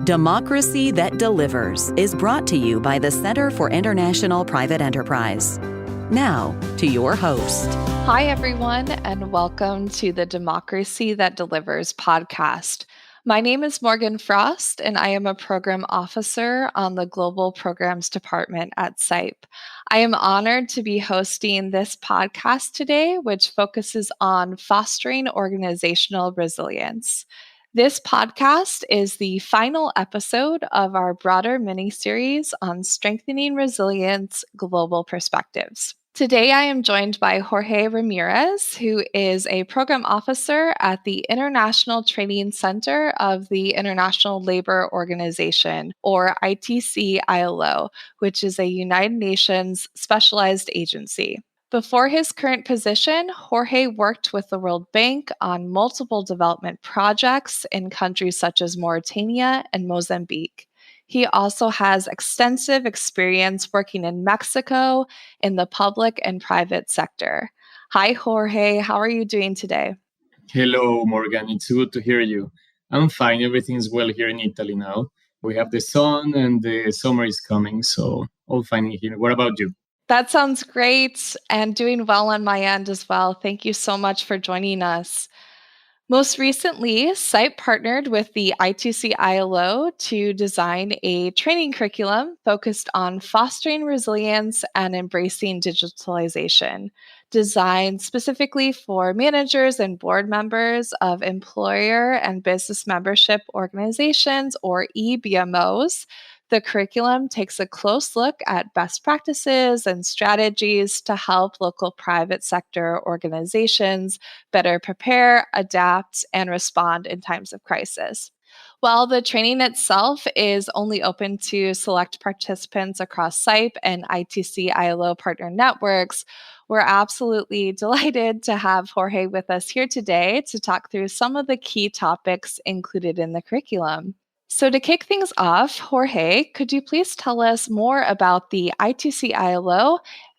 Democracy That Delivers is brought to you by the Center for International Private Enterprise. Now, to your host. Hi, everyone, and welcome to the Democracy That Delivers podcast. My name is Morgan Frost, and I am a program officer on the Global Programs Department at SIPE. I am honored to be hosting this podcast today, which focuses on fostering organizational resilience. This podcast is the final episode of our broader mini-series on strengthening resilience, global perspectives. Today, I am joined by Jorge Ramirez, who is a program officer at the International Training Center of the International Labor Organization, or ITC-ILO, which is a United Nations specialized agency. Before his current position, Jorge worked with the World Bank on multiple development projects in countries such as Mauritania and Mozambique. He also has extensive experience working in Mexico in the public and private sector. Hi, Jorge. How are you doing today? Hello, Morgan. It's good to hear you. I'm fine. Everything's well here in Italy now. We have the sun and the summer is coming, so all fine here. What about you? That sounds great and doing well on my end as well. Thank you so much for joining us. Most recently, SIPE partnered with the ITC-ILO to design a training curriculum focused on fostering resilience and embracing digitalization, designed specifically for managers and board members of employer and business membership organizations, or EBMOs. The curriculum takes a close look at best practices and strategies to help local private sector organizations better prepare, adapt, and respond in times of crisis. While the training itself is only open to select participants across SIPE and ITC-ILO partner networks, we're absolutely delighted to have Jorge with us here today to talk through some of the key topics included in the curriculum. So to kick things off, Jorge, could you please tell us more about the ITC-ILO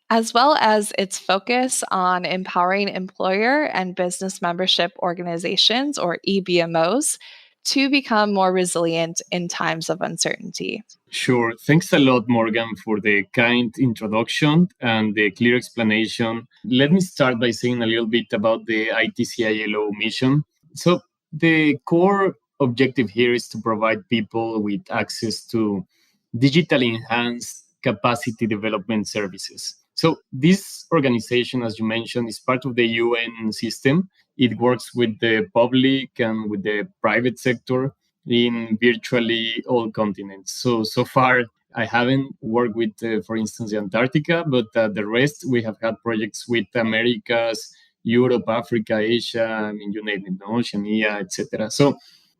as well as its focus on empowering employer and business membership organizations, or EBMOs, to become more resilient in times of uncertainty? Sure. Thanks a lot, Morgan, for the kind introduction and the clear explanation. Let me start by saying a little bit about the ITC-ILO mission. So the core objective here is to provide people with access to digitally enhanced capacity development services. So this organization, as you mentioned, is part of the UN system. It works with the public and with the private sector in virtually all continents. So far, I haven't worked with, for instance, Antarctica, but the rest, we have had projects with Americas, Europe, Africa, Asia, you name it, Oceania, etc. So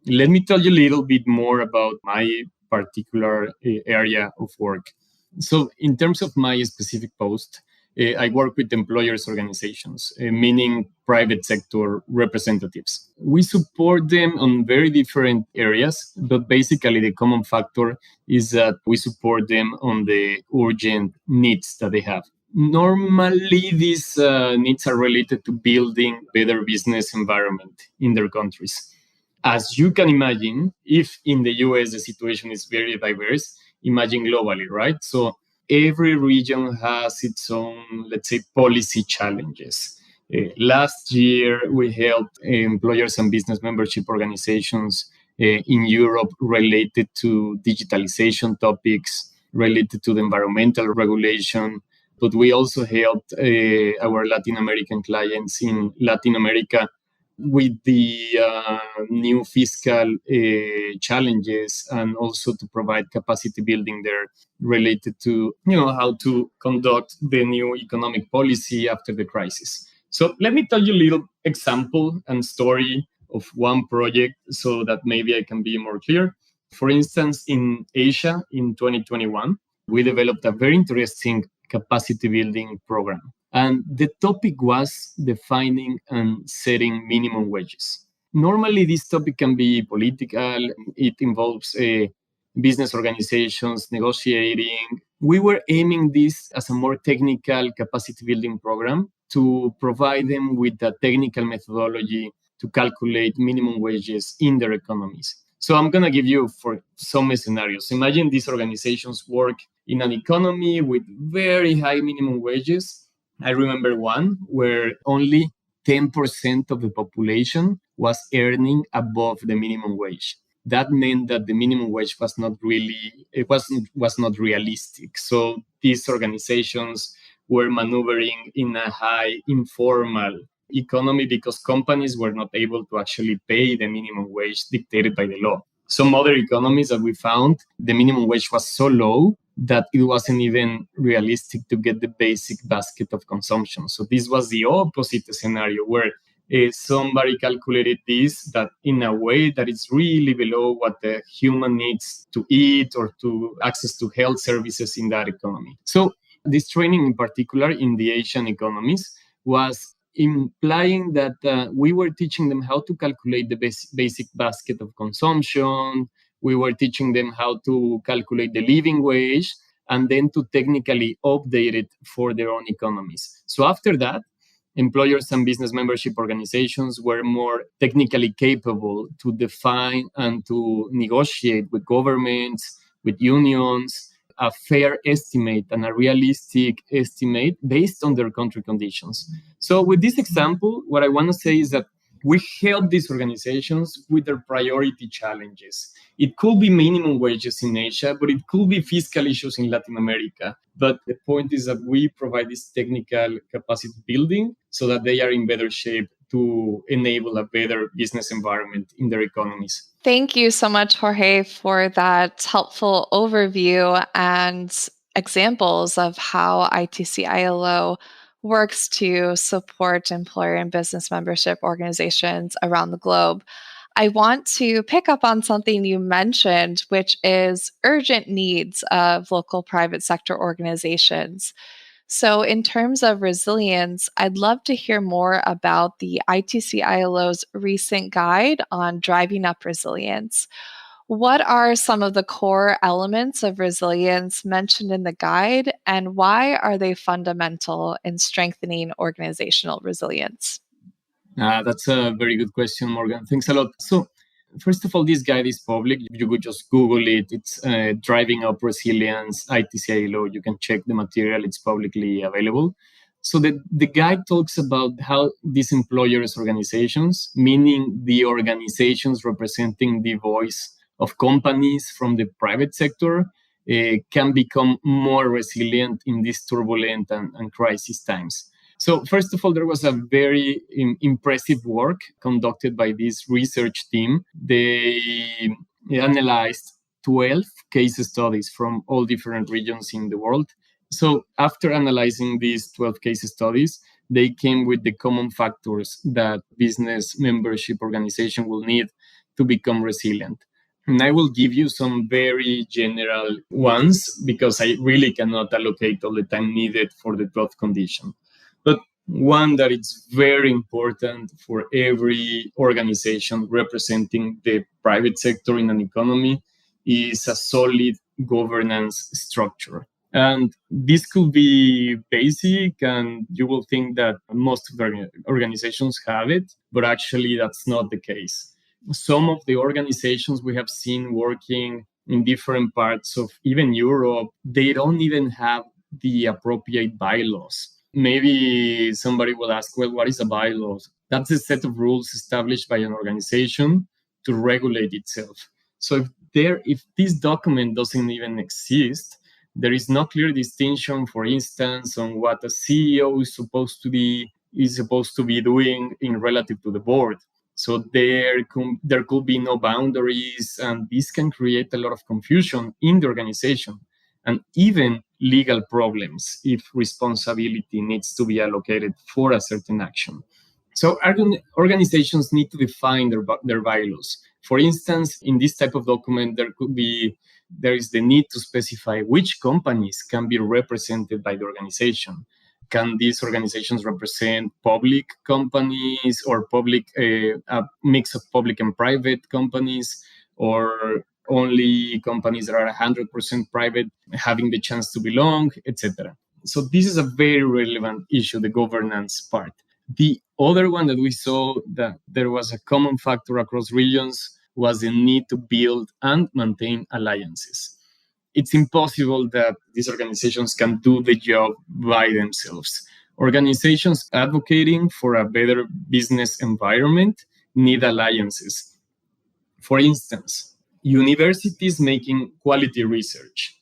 let me tell you a little bit more about my particular area of work. So in terms of my specific post, I work with employers' organizations, meaning private sector representatives. We support them on very different areas, but basically the common factor is that we support them on the urgent needs that they have. Normally, these needs are related to building better business environment in their countries. As you can imagine, if in the US the situation is very diverse, imagine globally, right? So every region has its own, let's say, policy challenges. Last year, we helped employers and business membership organizations in Europe related to digitalization topics, related to the environmental regulation. But we also helped our Latin American clients in Latin America with the new fiscal challenges, and also to provide capacity building there related to how to conduct the new economic policy after the crisis. So let me tell you a little example and story of one project so that maybe I can be more clear. For instance, in Asia in 2021, we developed a very interesting capacity building program. And the topic was defining and setting minimum wages. Normally, this topic can be political. It involves business organizations negotiating. We were aiming this as a more technical capacity building program to provide them with a technical methodology to calculate minimum wages in their economies. So I'm going to give you for some scenarios. Imagine these organizations work in an economy with very high minimum wages. I remember one where only 10% of the population was earning above the minimum wage. That meant that the minimum wage was not really, it was not realistic. So these organizations were maneuvering in a high informal economy because companies were not able to actually pay the minimum wage dictated by the law. Some other economies that we found, the minimum wage was so low that it wasn't even realistic to get the basic basket of consumption. So this was the opposite scenario where somebody calculated this that in a way that it's really below what the human needs to eat or to access to health services in that economy. So this training in particular in the Asian economies was implying that we were teaching them how to calculate the basic basket of consumption. We were teaching them how to calculate the living wage and then to technically update it for their own economies. So after that, employers and business membership organizations were more technically capable to define and to negotiate with governments, with unions, a fair estimate and a realistic estimate based on their country conditions. So with this example, what I want to say is that we help these organizations with their priority challenges. It could be minimum wages in Asia, but it could be fiscal issues in Latin America. But the point is that we provide this technical capacity building so that they are in better shape to enable a better business environment in their economies. Thank you so much, Jorge, for that helpful overview and examples of how ITC ILO works to support employer and business membership organizations around the globe. I want to pick up on something you mentioned, which is urgent needs of local private sector organizations. So, in terms of resilience, I'd love to hear more about the ITC ILO's recent guide on driving up resilience. What are some of the core elements of resilience mentioned in the guide, and why are they fundamental in strengthening organizational resilience? That's a very good question, Morgan. Thanks a lot. So, first of all, this guide is public. You could just Google it. It's Driving Up Resilience, ITCILO. You can check the material. It's publicly available. So the guide talks about how these employers' organizations, meaning the organizations representing the voice of companies from the private sector, can become more resilient in these turbulent and crisis times. So first of all, there was a very impressive work conducted by this research team. They analyzed 12 case studies from all different regions in the world. So after analyzing these 12 case studies, they came with the common factors that business membership organization will need to become resilient. And I will give you some very general ones because I really cannot allocate all the time needed for the 12th condition. But one that is very important for every organization representing the private sector in an economy is a solid governance structure. And this could be basic, and you will think that most of the organizations have it, but actually that's not the case. Some of the organizations we have seen working in different parts of even Europe, they don't even have the appropriate bylaws. Maybe somebody will ask, well, what is a bylaws? That's a set of rules established by an organization to regulate itself. So if this document doesn't even exist, there is no clear distinction, for instance, on what a CEO is supposed to be doing in relative to the board. So there could be no boundaries, and this can create a lot of confusion in the organization and even legal problems if responsibility needs to be allocated for a certain action. So organizations need to define their bylaws. For instance, in this type of document, there is the need to specify which companies can be represented by the organization. Can these organizations represent public companies or a mix of public and private companies, or only companies that are 100% private having the chance to belong, etc. So this is a very relevant issue, the governance part. The other one that we saw that there was a common factor across regions was the need to build and maintain alliances. It's impossible that these organizations can do the job by themselves. Organizations advocating for a better business environment need alliances. For instance, universities making quality research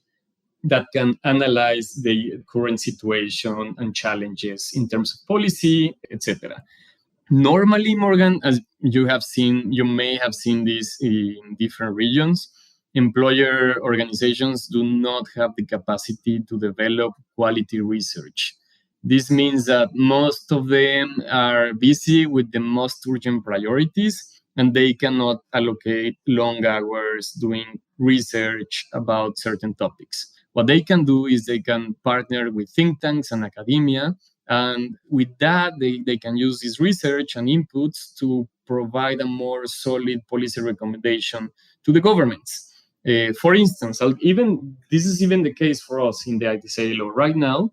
that can analyze the current situation and challenges in terms of policy, etc. Normally, Morgan, as you may have seen this in different regions, employer organizations do not have the capacity to develop quality research. This means that most of them are busy with the most urgent priorities and they cannot allocate long hours doing research about certain topics. What they can do is they can partner with think tanks and academia, and with that, they can use this research and inputs to provide a more solid policy recommendation to the governments. For instance, this is even the case for us in the ITCA law. Right now,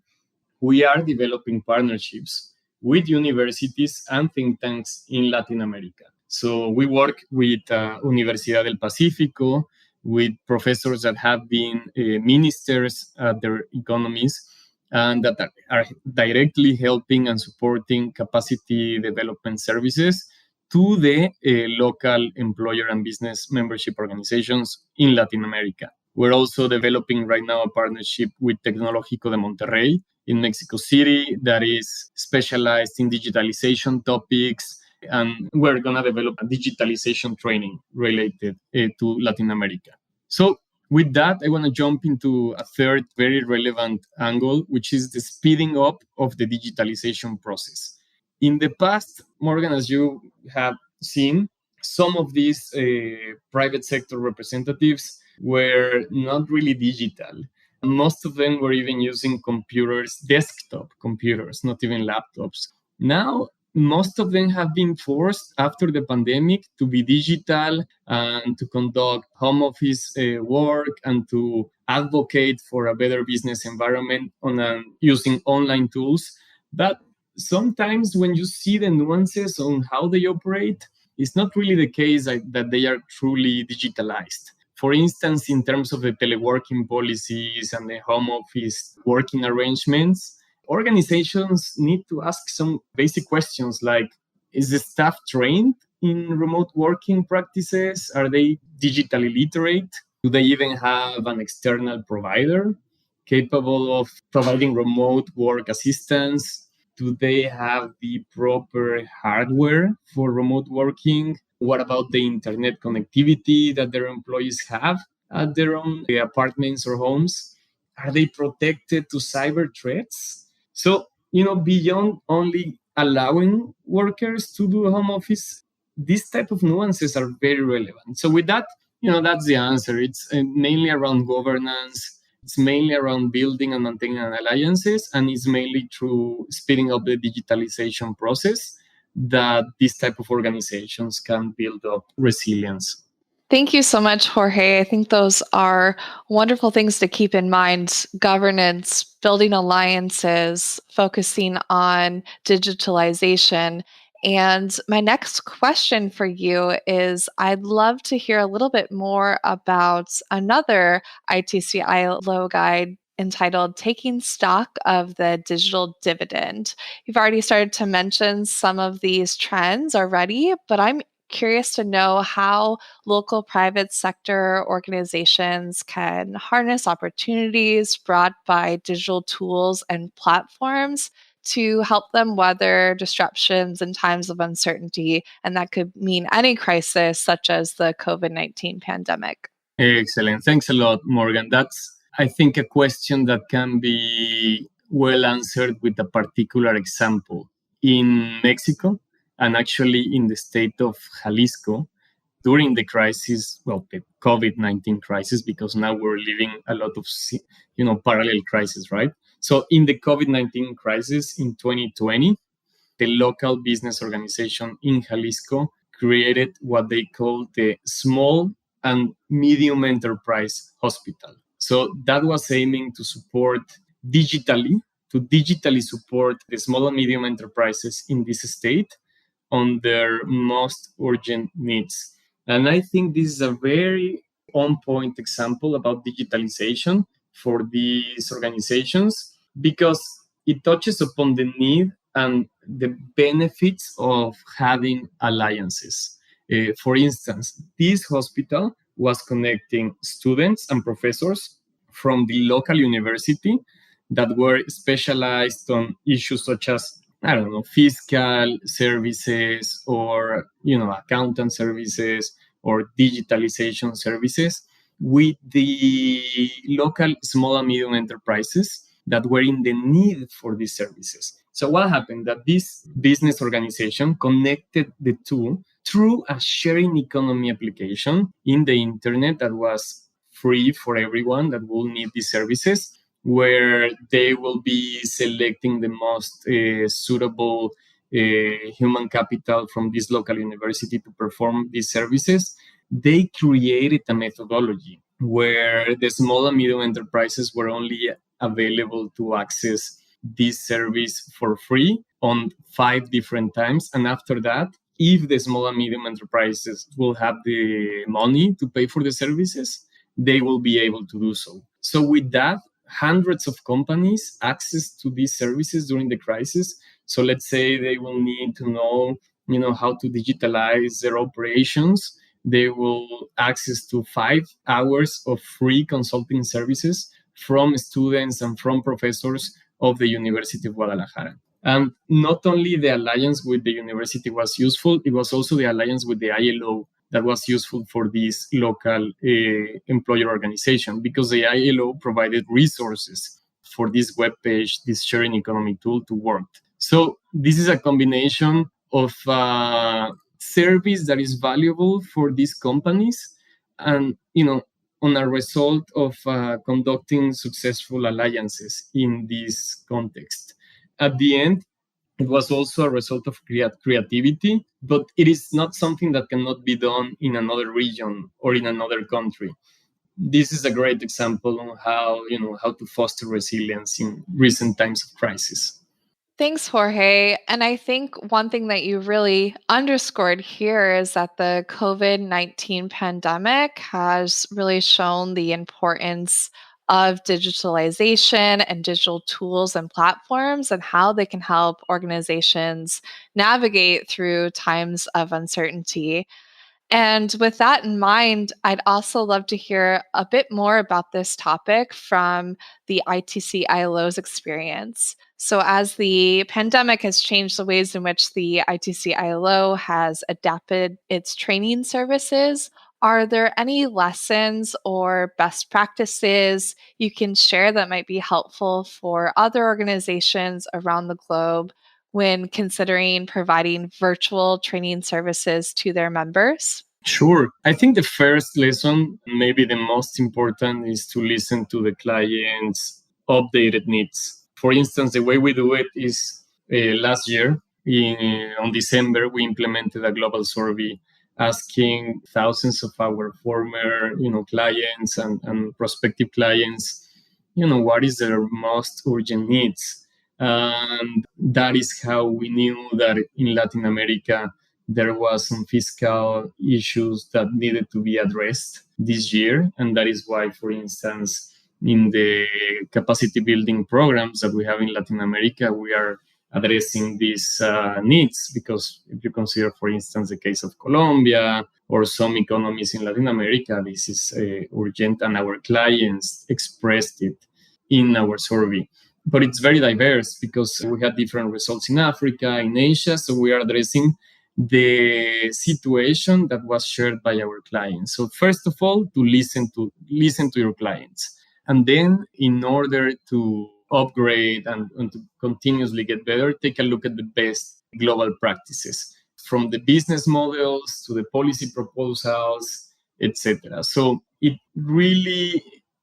we are developing partnerships with universities and think tanks in Latin America. So we work with Universidad del Pacífico, with professors that have been ministers at their economies and that are directly helping and supporting capacity development services to the local employer and business membership organizations in Latin America. We're also developing right now a partnership with Tecnológico de Monterrey in Mexico City that is specialized in digitalization topics. And we're going to develop a digitalization training related to Latin America. So with that, I want to jump into a third very relevant angle, which is the speeding up of the digitalization process. In the past, Morgan, as you have seen, some of these private sector representatives were not really digital. Most of them were even using computers, desktop computers, not even laptops. Now, most of them have been forced after the pandemic to be digital and to conduct home office work and to advocate for a better business environment using online tools. But sometimes when you see the nuances on how they operate, it's not really the case that they are truly digitalized. For instance, in terms of the teleworking policies and the home office working arrangements, organizations need to ask some basic questions like, is the staff trained in remote working practices? Are they digitally literate? Do they even have an external provider capable of providing remote work assistance? Do they have the proper hardware for remote working? What about the internet connectivity that their employees have at their own apartments or homes? Are they protected to cyber threats? So, beyond only allowing workers to do home office, these type of nuances are very relevant. So with that, that's the answer. It's mainly around governance. It's mainly around building and maintaining alliances, and it's mainly through speeding up the digitalization process that these type of organizations can build up resilience. Thank you so much, Jorge. I think those are wonderful things to keep in mind. Governance, building alliances, focusing on digitalization. And my next question for you is I'd love to hear a little bit more about another ITC ILO guide entitled Taking Stock of the Digital Dividend. You've already started to mention some of these trends already, but I'm curious to know how local private sector organizations can harness opportunities brought by digital tools and platforms to help them weather disruptions in times of uncertainty. And that could mean any crisis, such as the COVID-19 pandemic. Excellent. Thanks a lot, Morgan. That's, I think, a question that can be well answered with a particular example. In Mexico, and actually in the state of Jalisco, during the crisis, the COVID-19 crisis, because now we're living a lot of, parallel crises, right? So in the COVID-19 crisis in 2020, the local business organization in Jalisco created what they call the Small and Medium Enterprise Hospital. So that was aiming to digitally support the small and medium enterprises in this state on their most urgent needs. And I think this is a very on point example about digitalization for these organizations because it touches upon the need and the benefits of having alliances. For instance, this hospital was connecting students and professors from the local university that were specialized on issues such as, I don't know, fiscal services or, accountant services or digitalization services with the local small and medium enterprises that were in the need for these services. So what happened that this business organization connected the two through a sharing economy application in the internet that was free for everyone that will need these services, where they will be selecting the most suitable human capital from this local university to perform these services. They created a methodology where the small and medium enterprises were only available to access this service for free on 5 different times. And after that, if the small and medium enterprises will have the money to pay for the services, they will be able to do so. So with that, hundreds of companies access to these services during the crisis. So let's say they will need to know, how to digitalize their operations. They will access to 5 hours of free consulting services from students and from professors of the University of Guadalajara. And not only the alliance with the university was useful, it was also the alliance with the ILO that was useful for this local employer organization, because the ILO provided resources for this web page, this sharing economy tool to work. So this is a combination of service that is valuable for these companies and, on a result of conducting successful alliances in this context. At the end, it was also a result of creativity, but it is not something that cannot be done in another region or in another country. This is a great example on how to foster resilience in recent times of crisis. Thanks, Jorge. And I think one thing that you really underscored here is that the COVID-19 pandemic has really shown the importance of digitalization and digital tools and platforms and how they can help organizations navigate through times of uncertainty. And with that in mind, I'd also love to hear a bit more about this topic from the ITC ILO's experience. So, as the pandemic has changed the ways in which the ITC ILO has adapted its training services, are there any lessons or best practices you can share that might be helpful for other organizations around the globe when considering providing virtual training services to their members? Sure. I think the first lesson, maybe the most important, is to listen to the client's updated needs. For instance, the way we do it is last year, on December, we implemented a global survey asking thousands of our former clients and prospective clients, what is their most urgent needs. And that is how we knew that in Latin America, there was some fiscal issues that needed to be addressed this year. And that is why, for instance, in the capacity building programs that we have in Latin America, we are addressing these needs, because if you consider, for instance, the case of Colombia or some economies in Latin America, this is urgent, and our clients expressed it in our survey. But it's very diverse because we had different results in Africa, in Asia, so we are addressing the situation that was shared by our clients. So first of all, to listen to your clients. And then in order to upgrade and to continuously get better, take a look at the best global practices, from the business models to the policy proposals, etc. So it really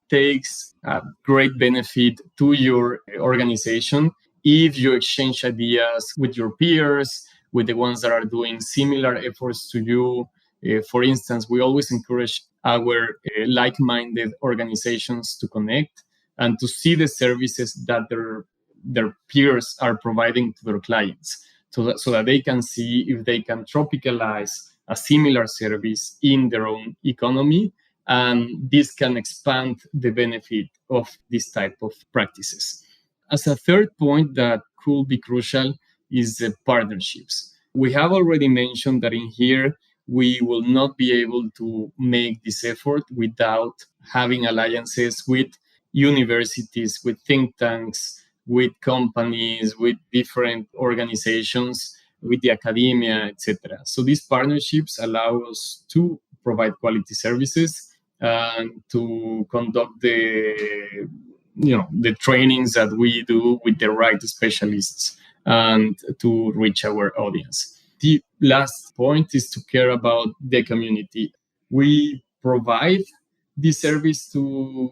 takes a great benefit to your organization if you exchange ideas with your peers, with the ones that are doing similar efforts to you. For instance, we always encourage our like-minded organizations to connect and to see the services that their peers are providing to their clients, so that they can see if they can tropicalize a similar service in their own economy. And this can expand the benefit of this type of practices. As a third point that could be crucial is the partnerships. We have already mentioned that in here, we will not be able to make this effort without having alliances with universities, with think tanks, with companies, with different organizations, with the academia, etc. So these partnerships allow us to provide quality services and to conduct the trainings that we do with the right specialists and to reach our audience. The last point is to care about the community. We provide this service to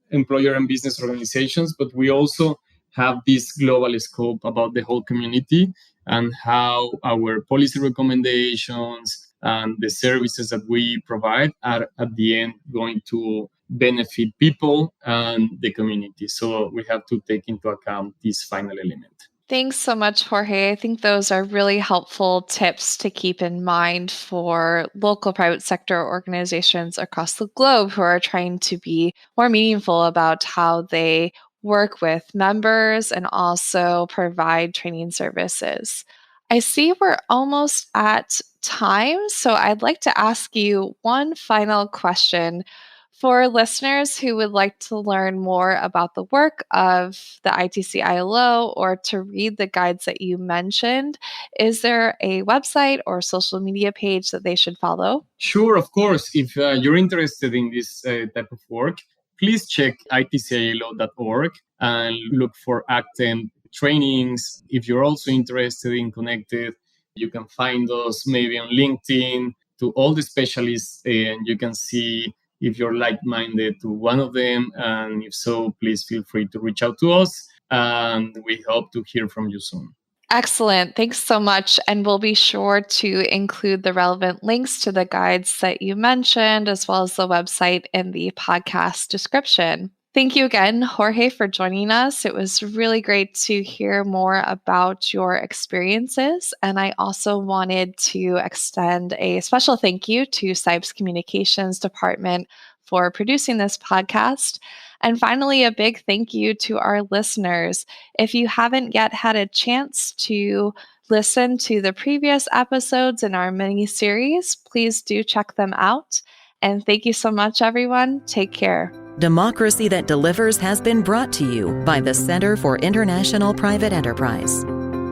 employer and business organizations, but we also have this global scope about the whole community and how our policy recommendations and the services that we provide are at the end going to benefit people and the community. So we have to take into account this final element. Thanks so much, Jorge. I think those are really helpful tips to keep in mind for local private sector organizations across the globe who are trying to be more meaningful about how they work with members and also provide training services. I see we're almost at time, so I'd like to ask you one final question. For listeners who would like to learn more about the work of the ITC ILO or to read the guides that you mentioned, is there a website or social media page that they should follow? Sure, of course. If you're interested in this type of work, please check itcilo.org and look for ACTEM trainings. If you're also interested in Connected, you can find us maybe on LinkedIn to all the specialists, and you can see if you're like-minded to one of them. And if so, please feel free to reach out to us. And we hope to hear from you soon. Excellent. Thanks so much. And we'll be sure to include the relevant links to the guides that you mentioned, as well as the website in the podcast description. Thank you again, Jorge, for joining us. It was really great to hear more about your experiences. And I also wanted to extend a special thank you to SIPE's Communications Department for producing this podcast. And finally, a big thank you to our listeners. If you haven't yet had a chance to listen to the previous episodes in our mini-series, please do check them out. And thank you so much, everyone. Take care. Democracy That Delivers has been brought to you by the Center for International Private Enterprise.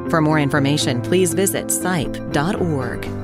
For more information, please visit sipe.org.